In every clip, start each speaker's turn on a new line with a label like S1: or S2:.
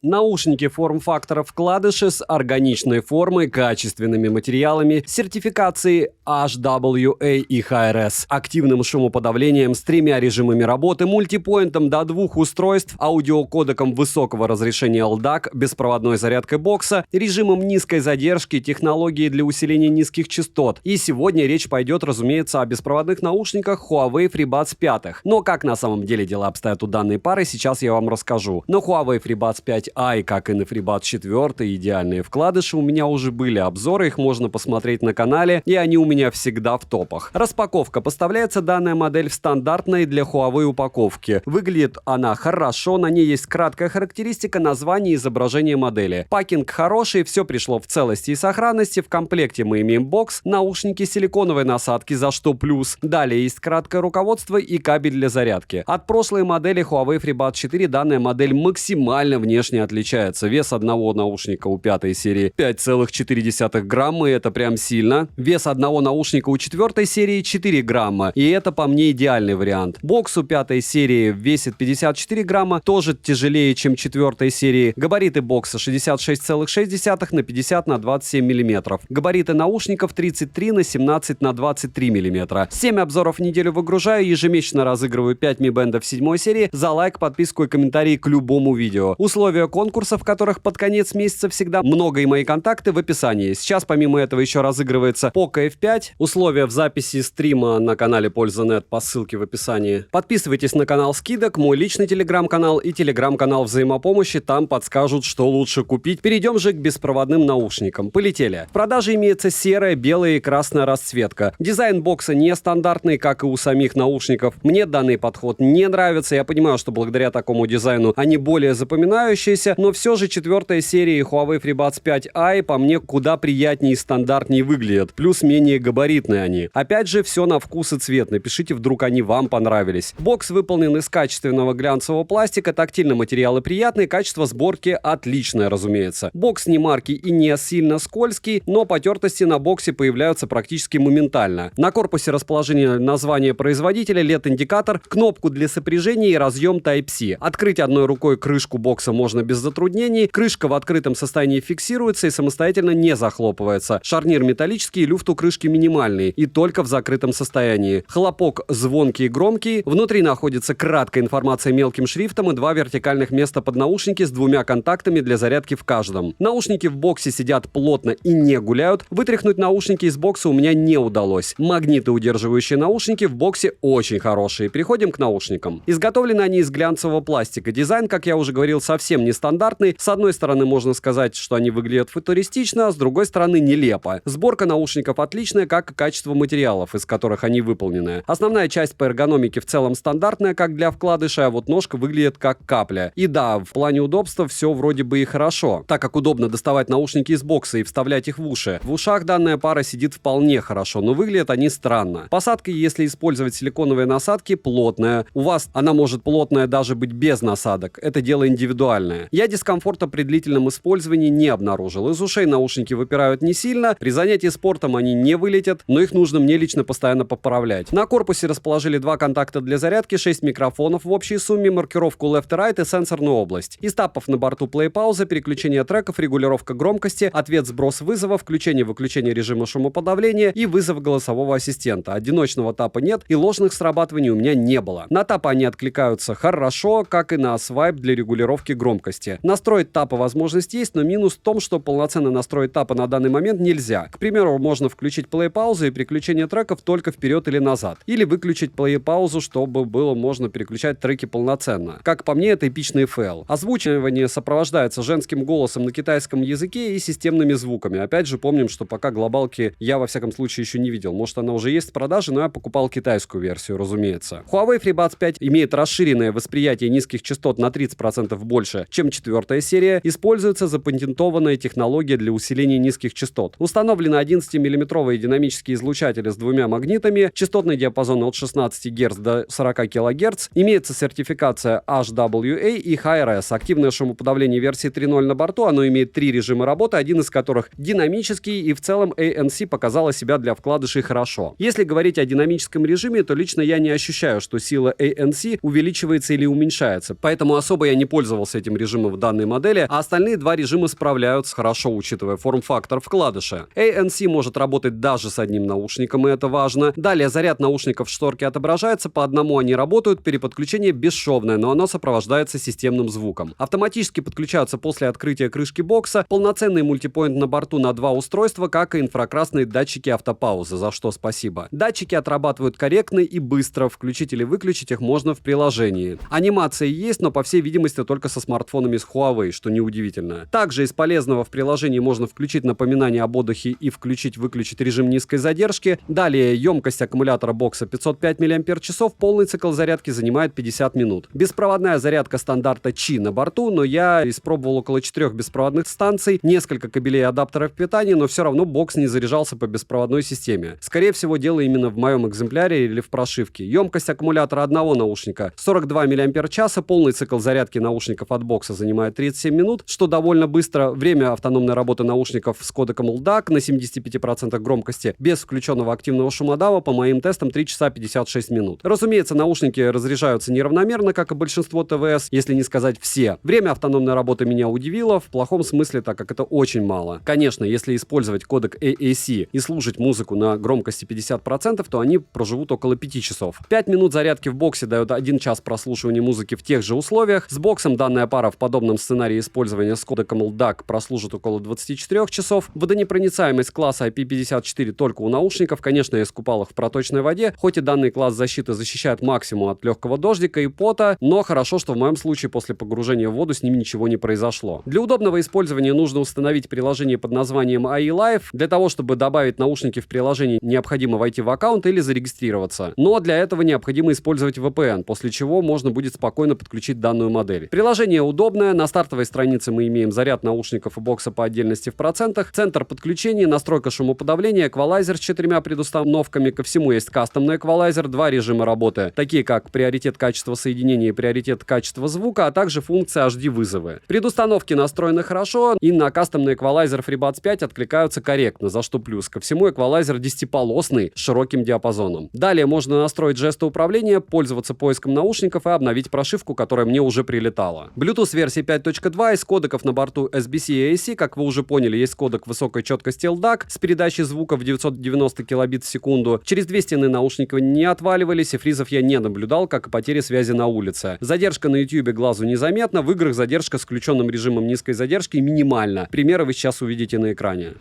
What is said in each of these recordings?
S1: Наушники форм-фактора вкладыши с органичной формой, качественными материалами, сертификацией HWA и HRS, активным шумоподавлением с 3 режимами работы, мультипоинтом до 2 устройств, аудиокодеком высокого разрешения LDAC, беспроводной зарядкой бокса, режимом низкой задержки, технологией для усиления низких частот. И сегодня речь пойдет, разумеется, о беспроводных наушниках Huawei FreeBuds 5. Но как на самом деле дела обстоят у данной пары, сейчас я вам расскажу. На Huawei FreeBuds 5i, как и на FreeBuds 4, идеальные вкладыши, у меня уже были обзоры, их можно посмотреть на канале, и они у меня всегда в топах. Распаковка. Поставляется данная модель в стандартной для Huawei упаковке. Выглядит она хорошо, на ней есть краткая характеристика, название и изображение модели. Пакинг хороший, все пришло в целости и сохранности. В комплекте мы имеем бокс, наушники силиконовой насадки, за что плюс. Далее есть краткое руководство и кабель для зарядки. От прошлой модели Huawei FreeBuds 4 данная модель максимально внешне отличается. Вес одного наушника у 5 серии 5,4 грамма, и это прям сильно. Вес одного наушника у 4 серии 4 грамма, и это по мне идеальный вариант. Бокс у 5 серии весит 54 грамма, тоже тяжелее, чем 4 серии. Габариты бокса 66,6 на 50 на 27 мм. Габариты наушников 33 на 17 на 23 мм. 7 обзоров в неделю выгружаю, ежемесячно разыгрываю 5 Mi Band в 7 серии за лайк, подписку и комментарий к любому видео. Условия конкурса, в которых под конец месяца всегда много, и мои контакты в описании. Сейчас помимо этого еще разыгрывается Poco F5. Условия в записи стрима на канале Польза.нет по ссылке в описании. Подписывайтесь на канал скидок, мой личный телеграм-канал и телеграм-канал взаимопомощи, там подскажут, что лучше купить. Перейдем же к беспроводным наушникам. Полетели. В продаже имеется серая, белая и красная расцветка. Дизайн бокса нестандартный, как и у самих наушников. Мне данный подход не нравится. Я понимаю, что благодаря такому дизайну они более запоминающиеся, но все же 4 серия Huawei FreeBuds 5i по мне куда приятнее и стандартнее выглядят. Плюс менее габаритные они. Опять же, все на вкус и цвет. Напишите, вдруг они вам понравились. Бокс выполнен из качественного глянцевого пластика, тактильные материалы приятные, качество сборки отличное, разумеется. Бокс не марки и не сильно скользкий, но потертости на боксе появляются практически моментально. На корпусе расположение названия производителя, LED-индикатор, кнопку для сопряжения и разъем Type-C. Открыть одной рукой крышку бокса можно без затруднений. Крышка в открытом состоянии фиксируется и самостоятельно не захлопывается. Шарнир металлический, люфт у крышки минимальный и только в закрытом состоянии. Хлопок звонкий и громкий. Внутри находится краткая информация мелким шрифтом и 2 вертикальных места под наушники с 2 контактами для зарядки в каждом. Наушники в боксе сидят плотно и не гуляют. Вытряхнуть наушники из бокса у меня не удалось. Магниты, удерживающие наушники, в боксе очень хорошие. Переходим к наушникам. Изготовлены они из глянцевого пластика. Дизайн, как я уже говорил, совсем нестандартный. С одной стороны, можно сказать, что они выглядят футуристично, а с другой стороны, нелепо. Сборка наушников отличная, как и качество материалов, из которых они выполнены. Основная часть по эргономике в целом стандартная, как для вкладыша, а вот ножка выглядит как капля. И да, в плане удобства все вроде бы и хорошо, так как удобно доставать наушники из бокса и вставлять их в уши. В ушах данная пара сидит вполне хорошо, но выглядят они странно. Посадка, если использовать силиконовые насадки, плотная. У вас она может плотная даже быть без насадок. Это дело индивидуальное. Я дискомфорта при длительном использовании не обнаружил. Из ушей наушники выпирают не сильно. При занятии спортом они не вылетят, но их нужно мне лично постоянно поправлять. На корпусе расположили 2 контакта для зарядки, 6 микрофонов в общей сумме, маркировку left и right и сенсорную область. Из тапов на борту play-пауза, переключение треков, регулировка громкости, ответ-сброс вызова, включение-выключение режима шумоподавления и вызов голосового ассистента. Одиночного тапа нет и ложных срабатываний у меня не было. На тапы они откликаются хорошо, как и на свайп для регулировки громкости. Настроить тапа возможность есть, но минус в том, что полноценно настроить тапа на данный момент нельзя. К примеру, можно включить плей-паузу и переключение треков только вперед или назад. Или выключить плей-паузу, чтобы было можно переключать треки полноценно. Как по мне, это эпичный фейл. Озвучивание сопровождается женским голосом на китайском языке и системными звуками. Опять же, помним, что пока глобалки я, во всяком случае, еще не видел. Может, она уже есть в продаже, но я покупал китайскую версию, разумеется. Huawei FreeBuds 5 имеет расширенное восприятие низких частот на 30% больше, чем 4 серия. Используется запатентованная технология для усиления низких частот. Установлены 11-мм динамические излучатели с 2 магнитами, частотный диапазон от 16 Гц до 40 кГц. Имеется сертификация HWA и HRS. Активное шумоподавление версии 3.0 на борту. Оно имеет 3 режима работы, один из которых динамический, и в целом ANC показала себя для вкладышей хорошо. Если говорить о динамическом режиме, то лично я не ощущаю, что сила ANC увеличивается или уменьшается, поэтому особо я не пользовался этим режимом режимы в данной модели, а остальные два режима справляются хорошо, учитывая форм-фактор вкладыша. ANC может работать даже с одним наушником, и это важно. Далее заряд наушников в шторке отображается, по одному они работают, переподключение бесшовное, но оно сопровождается системным звуком. Автоматически подключаются после открытия крышки бокса, полноценный мультипоинт на борту на два устройства, как и инфракрасные датчики автопаузы, за что спасибо. Датчики отрабатывают корректно и быстро, включить или выключить их можно в приложении. Анимация есть, но по всей видимости только со смартфонами с Huawei, что неудивительно. Также из полезного в приложении можно включить напоминание об отдыхе и включить-выключить режим низкой задержки. Далее емкость аккумулятора бокса 505 мАч, полный цикл зарядки занимает 50 минут. Беспроводная зарядка стандарта Qi на борту, но я испробовал около 4 беспроводных станций, несколько кабелей и адаптеров питания, но все равно бокс не заряжался по беспроводной системе. Скорее всего, дело именно в моем экземпляре или в прошивке. Емкость аккумулятора одного наушника 42 мАч, полный цикл зарядки наушников от бокса занимает 37 минут, что довольно быстро. Время автономной работы наушников с кодеком LDAC на 75% громкости без включенного активного шумодава по моим тестам 3 часа 56 минут. Разумеется, наушники разряжаются неравномерно, как и большинство ТВС, если не сказать все. Время автономной работы меня удивило, в плохом смысле, так как это очень мало. Конечно, если использовать кодек AAC и слушать музыку на громкости 50%, то они проживут около 5 часов. 5 минут зарядки в боксе дает 1 час прослушивания музыки в тех же условиях. С боксом данная пара в подобном сценарии использования с кодеком LDAC прослужит около 24 часов. Водонепроницаемость класса IP54 только у наушников. Конечно, я искупал их в проточной воде, хоть и данный класс защиты защищает максимум от легкого дождика и пота, но хорошо, что в моем случае после погружения в воду с ними ничего не произошло. Для удобного использования нужно установить приложение под названием AI Live. Для того, чтобы добавить наушники в приложение, необходимо войти в аккаунт или зарегистрироваться. Но для этого необходимо использовать VPN, после чего можно будет спокойно подключить данную модель. Приложение удобное. На стартовой странице мы имеем заряд наушников и бокса по отдельности в процентах, центр подключения, настройка шумоподавления, эквалайзер с 4 предустановками. Ко всему есть кастомный эквалайзер, 2 режима работы, такие как приоритет качества соединения и приоритет качества звука, а также функция HD-вызовы. Предустановки настроены хорошо, и на кастомный эквалайзер FreeBuds 5 откликаются корректно, за что плюс. Ко всему эквалайзер 10-полосный с широким диапазоном. Далее можно настроить жесты управления, пользоваться поиском наушников и обновить прошивку, которая мне уже прилетала. Bluetooth версии 5.2 из кодеков на борту SBC и AC, как вы уже поняли, есть кодек высокой четкости LDAC с передачей звука в 990 килобит в секунду. Через 2 стены наушники не отваливались, и фризов я не наблюдал, как и потери связи на улице. Задержка на YouTube глазу незаметна, в играх задержка с включенным режимом низкой задержки минимальна. Примеры вы сейчас увидите на экране.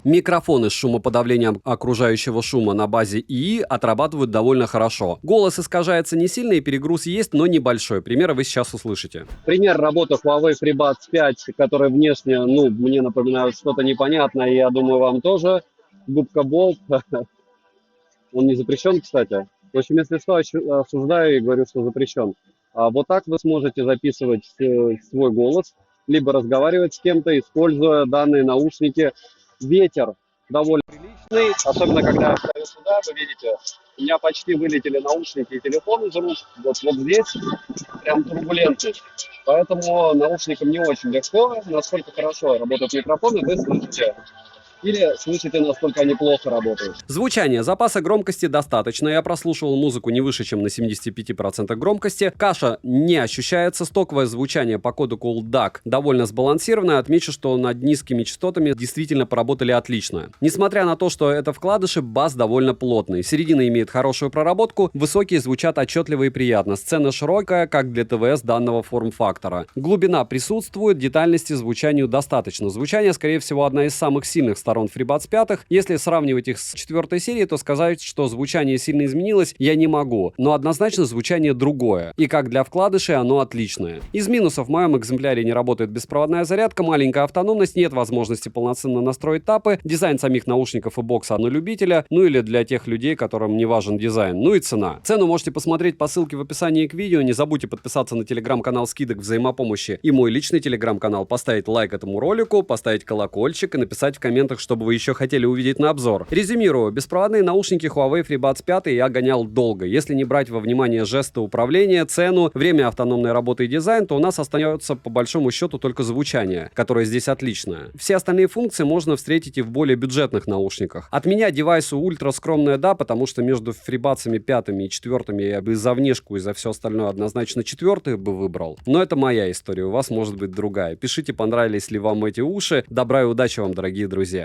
S1: Микрофоны с шумоподавлением окружающего шума на базе ИИ отрабатывают довольно хорошо. Голос искажается не сильно и перегруз есть, но небольшой. Примеры вы сейчас услышите. Пример работы Huawei FreeBuds 5, который внешне, мне напоминает что-то непонятное, и я думаю, вам тоже. Губка Болт. Он не запрещен, кстати. В общем, если что, осуждаю и говорю, что запрещен. Вот так вы сможете записывать свой голос, либо разговаривать с кем-то, используя данные наушники. Ветер довольно приличный, особенно когда я встаю сюда, вы видите, у меня почти вылетели наушники и телефон из рук, вот здесь прям турбулентность. Поэтому наушникам не очень легко, насколько хорошо работают микрофоны, вы слышите. Или слышите, насколько они плохо работают. Звучание. Запаса громкости достаточно. Я прослушивал музыку не выше, чем на 75% громкости. Каша не ощущается. Стоковое звучание по кодеку LDAC довольно сбалансированное. Отмечу, что над низкими частотами действительно поработали отлично. Несмотря на то, что это вкладыши, бас довольно плотный. Середина имеет хорошую проработку. Высокие звучат отчетливо и приятно. Сцена широкая, как для ТВС данного форм-фактора. Глубина присутствует, детальности звучанию достаточно. Звучание, скорее всего, одна из самых сильных сторон FreeBuds 5. Если сравнивать их с 4 серией, то сказать, что звучание сильно изменилось, я не могу. Но однозначно звучание другое. И как для вкладышей, оно отличное. Из минусов в моем экземпляре не работает беспроводная зарядка, маленькая автономность, нет возможности полноценно настроить тапы, дизайн самих наушников и бокса на любителя, или для тех людей, которым не важен дизайн, и цена. Цену можете посмотреть по ссылке в описании к видео, не забудьте подписаться на телеграм-канал скидок взаимопомощи и мой личный телеграм-канал, поставить лайк этому ролику, поставить колокольчик и написать в комментах, чтобы вы еще хотели увидеть на обзор. Резюмирую, беспроводные наушники Huawei FreeBuds 5 я гонял долго. Если не брать во внимание жесты управления, цену, время автономной работы и дизайн, то у нас остается по большому счету только звучание, которое здесь отличное. Все остальные функции можно встретить и в более бюджетных наушниках. От меня девайсу ультра скромная, да, потому что между FreeBuds'ами 5 и 4 я бы за внешку и за все остальное однозначно 4 бы выбрал. Но это моя история, у вас может быть другая. Пишите, понравились ли вам эти уши. Добра и удачи вам, дорогие друзья.